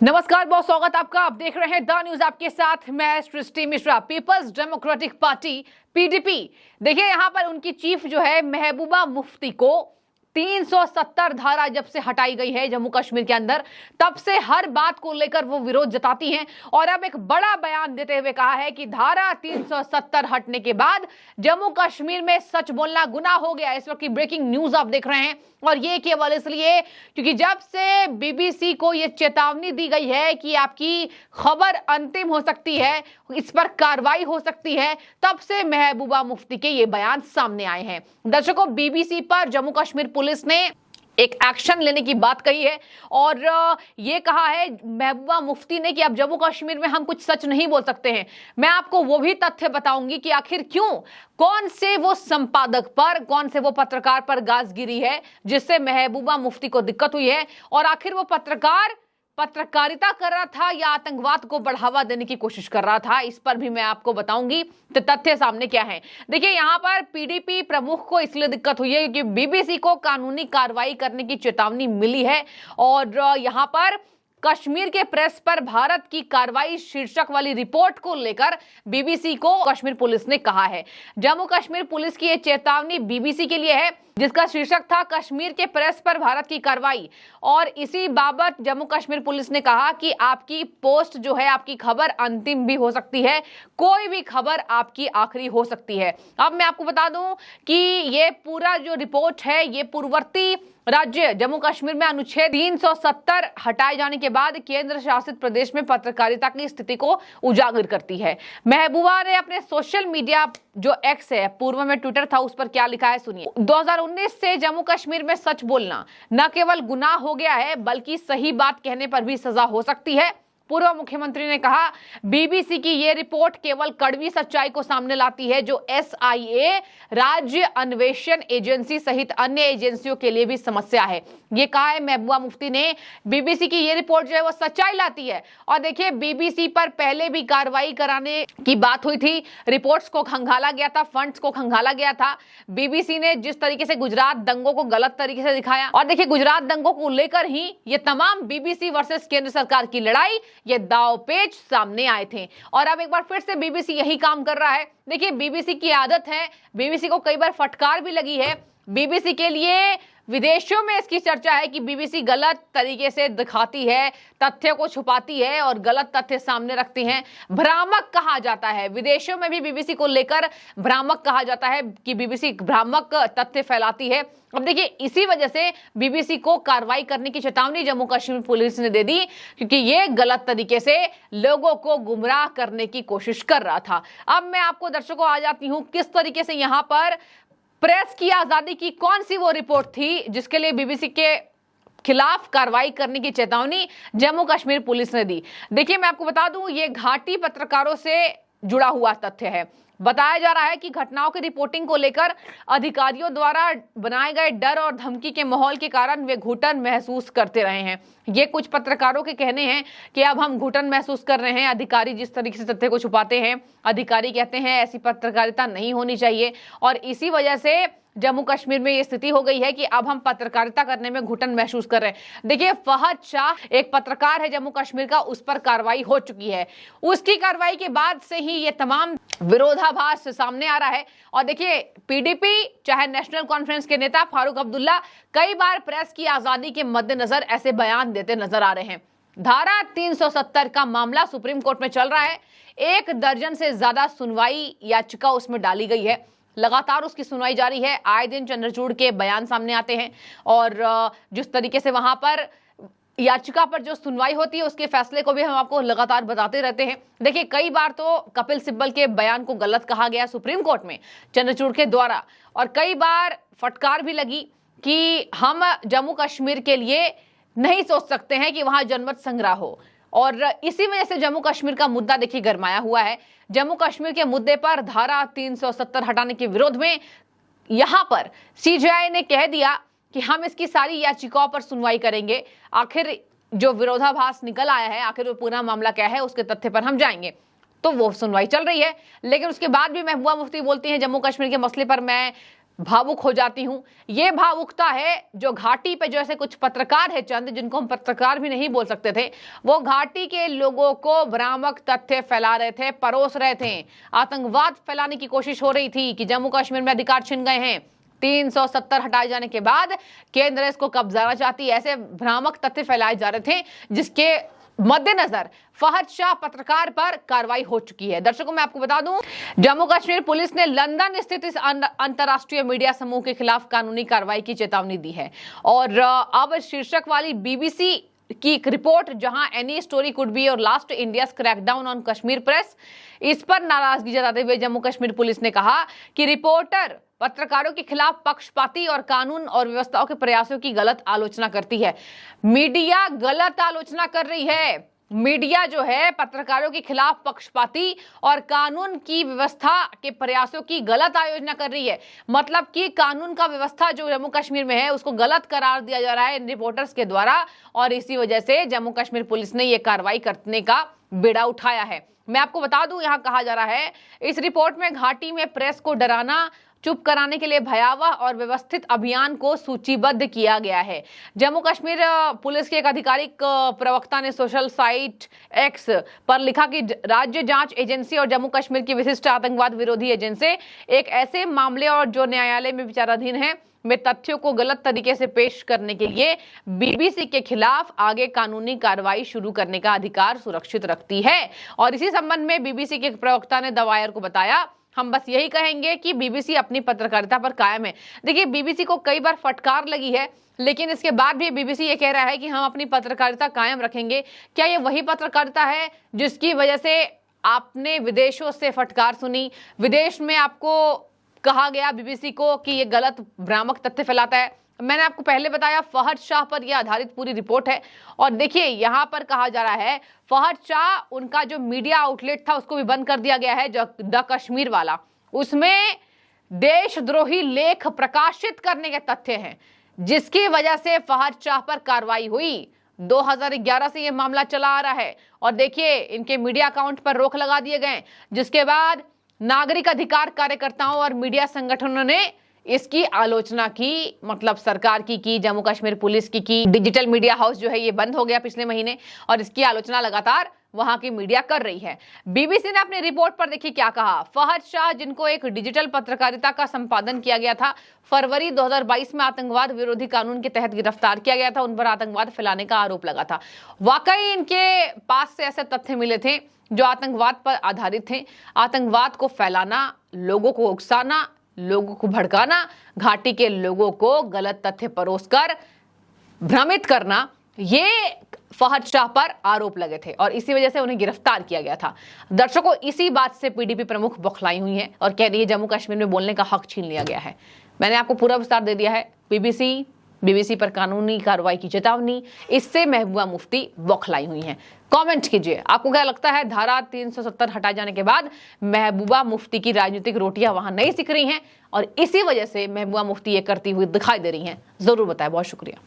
नमस्कार, बहुत स्वागत आपका। आप देख रहे हैं द न्यूज, आपके साथ मैं Srishti Mishra. Peoples Democratic Party PDP, देखिए यहां पर उनकी चीफ जो है महबूबा मुफ्ती को 370 धारा जब से हटाई गई है जम्मू कश्मीर के अंदर, तब से हर बात को लेकर वो विरोध जताती हैं और अब एक बड़ा बयान देते हुए कहा है कि धारा 370 हटने के बाद जम्मू कश्मीर में सच बोलना गुनाह हो गया। इस वक्त की ब्रेकिंग न्यूज आप देख रहे हैं और ये केवल इसलिए क्योंकि जब से बीबीसी को ये चेतावनी दी गई है कि आपकी खबर अंतिम हो सकती है, इस पर कार्रवाई हो सकती है, तब से महबूबा मुफ्ती के ये बयान सामने आए हैं। दर्शकों, बीबीसी पर जम्मू कश्मीर पुलिस ने एक एक्शन लेने की बात कही है और ये कहा है महबूबा मुफ्ती ने कि अब जम्मू कश्मीर में हम कुछ सच नहीं बोल सकते हैं। मैं आपको वो भी तथ्य बताऊंगी कि आखिर क्यों, कौन से वो संपादक पर, कौन से वो पत्रकार पर गाज गिरी है जिससे महबूबा मुफ्ती को दिक्कत हुई है और आखिर वो पत्रकार पत्रकारिता कर रहा था या आतंकवाद को बढ़ावा देने की कोशिश कर रहा था। इस पर भी मैं आपको बताऊंगी तो तथ्य सामने क्या है। देखिए, यहां पर पीडीपी प्रमुख को इसलिए दिक्कत हुई है क्योंकि बीबीसी को कानूनी कार्रवाई करने की चेतावनी मिली है और यहां पर कश्मीर के प्रेस पर भारत की कार्रवाई शीर्षक वाली रिपोर्ट को लेकर बीबीसी को कश्मीर पुलिस ने कहा है। जम्मू कश्मीर पुलिस की यह चेतावनी बीबीसी के लिए है जिसका शीर्षक था कश्मीर के प्रेस पर भारत की कार्रवाई, और इसी बाबत जम्मू कश्मीर पुलिस ने कहा कि आपकी पोस्ट जो है, आपकी खबर अंतिम भी हो सकती है, कोई भी खबर आपकी आखिरी हो सकती है। अब मैं आपको बता दूं कि ये पूरा जो रिपोर्ट है ये पूर्ववर्ती राज्य जम्मू कश्मीर में अनुच्छेद 370 हटाए जाने के बाद केंद्र शासित प्रदेश में पत्रकारिता की स्थिति को उजागर करती है। महबूबा ने अपने सोशल मीडिया जो एक्स है, पूर्व में ट्विटर था, उस पर क्या लिखा है सुनिए। 2019 से जम्मू कश्मीर में सच बोलना न केवल गुनाह हो गया है बल्कि सही बात कहने पर भी सजा हो सकती है। पूर्व मुख्यमंत्री ने कहा, बीबीसी की यह रिपोर्ट केवल कड़वी सच्चाई को सामने लाती है जो एसआईए, राज्य अन्वेषण एजेंसी सहित अन्य एजेंसियों के लिए भी समस्या है। ये कहा है महबूबा मुफ्ती ने। बीबीसी की ये रिपोर्ट जो है वो सच्चाई लाती है और देखिए, बीबीसी पर पहले भी कार्रवाई कराने की बात हुई थी, रिपोर्ट्स को खंगाला गया था, फंड्स को खंगाला गया था। बीबीसी ने जिस तरीके से गुजरात दंगों को गलत तरीके से दिखाया और देखिए, गुजरात दंगों को लेकर ही ये तमाम बीबीसी वर्सेस केंद्र सरकार की लड़ाई, ये दांवपेच सामने आए थे और अब एक बार फिर से बीबीसी यही काम कर रहा है। देखिए, बीबीसी की आदत है, बीबीसी को कई बार फटकार भी लगी है। बीबीसी के लिए विदेशों में इसकी चर्चा है कि बीबीसी गलत तरीके से दिखाती है, तथ्य को छुपाती है और गलत तथ्य सामने रखती हैं। भ्रामक कहा जाता है, विदेशों में भी बीबीसी को लेकर भ्रामक कहा जाता है कि बीबीसी भ्रामक तथ्य फैलाती है। अब देखिए, इसी वजह से बीबीसी को कार्रवाई करने की चेतावनी जम्मू कश्मीर पुलिस ने दे दी क्योंकि ये गलत तरीके से लोगों को गुमराह करने की कोशिश कर रहा था। अब मैं आपको दर्शकों आ जाती हूं किस तरीके से यहां पर प्रेस की आजादी की कौन सी वो रिपोर्ट थी जिसके लिए बीबीसी के खिलाफ कार्रवाई करने की चेतावनी जम्मू कश्मीर पुलिस ने दी। देखिए, मैं आपको बता दूं, ये घाटी पत्रकारों से जुड़ा हुआ तथ्य है। बताया जा रहा है कि घटनाओं की रिपोर्टिंग को लेकर अधिकारियों द्वारा बनाए गए डर और धमकी के माहौल के कारण वे घुटन महसूस करते रहे हैं। ये कुछ पत्रकारों के कहने हैं कि अब हम घुटन महसूस कर रहे हैं, अधिकारी जिस तरीके से तथ्य को छुपाते हैं। अधिकारी कहते हैं ऐसी पत्रकारिता नहीं होनी चाहिए और इसी वजह से जम्मू कश्मीर में ये स्थिति हो गई है कि अब हम पत्रकारिता करने में घुटन महसूस कर रहे हैं। देखिए, फहद शाह एक पत्रकार है जम्मू कश्मीर का, उस पर कार्रवाई हो चुकी है। उसकी कार्रवाई के बाद से ही ये तमाम विरोधाभास सामने आ रहा है और देखिए, पीडीपी चाहे नेशनल कॉन्फ्रेंस के नेता फारूक अब्दुल्ला कई बार प्रेस की आजादी के मद्देनजर ऐसे बयान देते नजर आ रहे हैं। धारा 370 का मामला सुप्रीम कोर्ट में चल रहा है। 1 दर्जन से ज्यादा सुनवाई याचिका उसमें डाली गई है, लगातार उसकी सुनवाई जारी है। आए दिन चंद्रचूड़ के बयान सामने आते हैं और जिस तरीके से वहां पर याचिका पर जो सुनवाई होती है उसके फैसले को भी हम आपको लगातार बताते रहते हैं। देखिए, कई बार तो कपिल सिब्बल के बयान को गलत कहा गया सुप्रीम कोर्ट में चंद्रचूड़ के द्वारा और कई बार फटकार भी लगी कि हम जम्मू कश्मीर के लिए नहीं सोच सकते हैं कि वहां जनमत संग्रह हो और इसी वजह से जम्मू कश्मीर का मुद्दा देखिए गरमाया हुआ है। जम्मू कश्मीर के मुद्दे पर धारा 370 हटाने के विरोध में यहां पर सीजेआई ने कह दिया कि हम इसकी सारी याचिकाओं पर सुनवाई करेंगे। आखिर जो विरोधाभास निकल आया है, आखिर वो पूरा मामला क्या है, उसके तथ्य पर हम जाएंगे। तो वो सुनवाई चल रही है, लेकिन उसके बाद भी महबूबा मुफ्ती बोलती हैं जम्मू कश्मीर के मसले पर मैं भावुक हो जाती हूं। ये भावुकता है जो घाटी पे जैसे कुछ पत्रकार है चंद, जिनको हम पत्रकार भी नहीं बोल सकते थे, वो घाटी के लोगों को भ्रामक तथ्य फैला रहे थे, परोस रहे थे। आतंकवाद फैलाने की कोशिश हो रही थी कि जम्मू कश्मीर में अधिकार छिन गए हैं, 370 हटाए जाने के बाद केंद्र इसको कब्जाना चाहती है, ऐसे भ्रामक तथ्य फैलाए जा रहे थे, जिसके मद्देनजर फहद शाह पत्रकार पर कार्रवाई हो चुकी है। दर्शकों, मैं आपको बता दूं, जम्मू कश्मीर पुलिस ने लंदन स्थित इस अंतरराष्ट्रीय मीडिया समूह के खिलाफ कानूनी कार्रवाई की चेतावनी दी है। और अब शीर्षक वाली बीबीसी की एक रिपोर्ट, जहां एनी स्टोरी कुड बी और last India's crackdown on Kashmir press, इस पर नाराजगी जताते हुए जम्मू कश्मीर पुलिस ने कहा कि रिपोर्टर पत्रकारों के खिलाफ पक्षपाती और कानून और व्यवस्थाओं के प्रयासों की गलत आलोचना करती है। मीडिया गलत आलोचना कर रही है। मीडिया जो है पत्रकारों के खिलाफ पक्षपाती और कानून की व्यवस्था के प्रयासों की गलत आयोजना कर रही है। मतलब कि कानून का व्यवस्था जो जम्मू कश्मीर में है उसको गलत करार दिया जा रहा है इन रिपोर्टर्स के द्वारा, और इसी वजह से जम्मू कश्मीर पुलिस ने यह कार्रवाई करने का बीड़ा उठाया है। मैं आपको बता दूं, यहां कहा जा रहा है इस रिपोर्ट में घाटी में प्रेस को डराना, चुप कराने के लिए भयावह और व्यवस्थित अभियान को सूचीबद्ध किया गया है। जम्मू कश्मीर पुलिस के एक आधिकारिक प्रवक्ता ने सोशल साइट एक्स पर लिखा कि राज्य जांच एजेंसी और जम्मू कश्मीर की विशिष्ट आतंकवाद विरोधी एजेंसी एक ऐसे मामले और जो न्यायालय में विचाराधीन है में तथ्यों को गलत तरीके से पेश करने के लिए बीबीसी के खिलाफ आगे कानूनी कार्रवाई शुरू करने का अधिकार सुरक्षित रखती है। और इसी संबंध में बीबीसी के प्रवक्ता ने द वायर को बताया, हम बस यही कहेंगे कि बीबीसी अपनी पत्रकारिता पर कायम है। देखिए, बीबीसी को कई बार फटकार लगी है, लेकिन इसके बाद भी बीबीसी ये कह रहा है कि हम अपनी पत्रकारिता कायम रखेंगे। क्या ये वही पत्रकारिता है जिसकी वजह से आपने विदेशों से फटकार सुनी? विदेश में आपको कहा गया बीबीसी को कि ये गलत भ्रामक तथ्य फैलाता है। मैंने आपको पहले बताया फहद शाह पर यह आधारित पूरी रिपोर्ट है। और देखिए, यहां पर कहा जा रहा है फहद शाह, उनका जो मीडिया आउटलेट था उसको भी बंद कर दिया गया है, जो द कश्मीर वाला, उसमें देशद्रोही लेख प्रकाशित करने के तथ्य हैं, जिसकी वजह से फहद शाह पर कार्रवाई हुई। 2011 से यह मामला चला आ रहा है और देखिए इनके मीडिया अकाउंट पर रोक लगा दिए गए, जिसके बाद नागरिक अधिकार कार्यकर्ताओं और मीडिया संगठनों ने इसकी आलोचना की, मतलब सरकार की, जम्मू कश्मीर पुलिस की। डिजिटल मीडिया हाउस जो है ये बंद हो गया पिछले महीने और इसकी आलोचना लगातार वहां की मीडिया कर रही है। बीबीसी ने अपनी रिपोर्ट पर देखिए क्या कहा। फहद शाह, जिनको एक डिजिटल पत्रकारिता का संपादन किया गया था, फरवरी 2022 में आतंकवाद विरोधी कानून के तहत गिरफ्तार किया गया था। उन पर आतंकवाद फैलाने का आरोप लगा था। वाकई इनके पास से ऐसे तथ्य मिले थे जो आतंकवाद पर आधारित थे। आतंकवाद को फैलाना, लोगों को उकसाना, लोगों को भड़काना, घाटी के लोगों को गलत तथ्य परोसकर भ्रमित करना, ये फहद शाह पर आरोप लगे थे और इसी वजह से उन्हें गिरफ्तार किया गया था। दर्शकों, इसी बात से पीडीपी प्रमुख बौखलाई हुई हैं और कह रही है जम्मू कश्मीर में बोलने का हक छीन लिया गया है। मैंने आपको पूरा विस्तार दे दिया है। बीबीसी पर कानूनी कार्रवाई की चेतावनी, इससे महबूबा मुफ्ती बौखलाई हुई हैं। कमेंट कीजिए, आपको क्या लगता है धारा 370 हटाए जाने के बाद महबूबा मुफ्ती की राजनीतिक रोटियां वहां नहीं सिक रही हैं और इसी वजह से महबूबा मुफ्ती ये करती हुई दिखाई दे रही हैं? जरूर बताएं। बहुत शुक्रिया।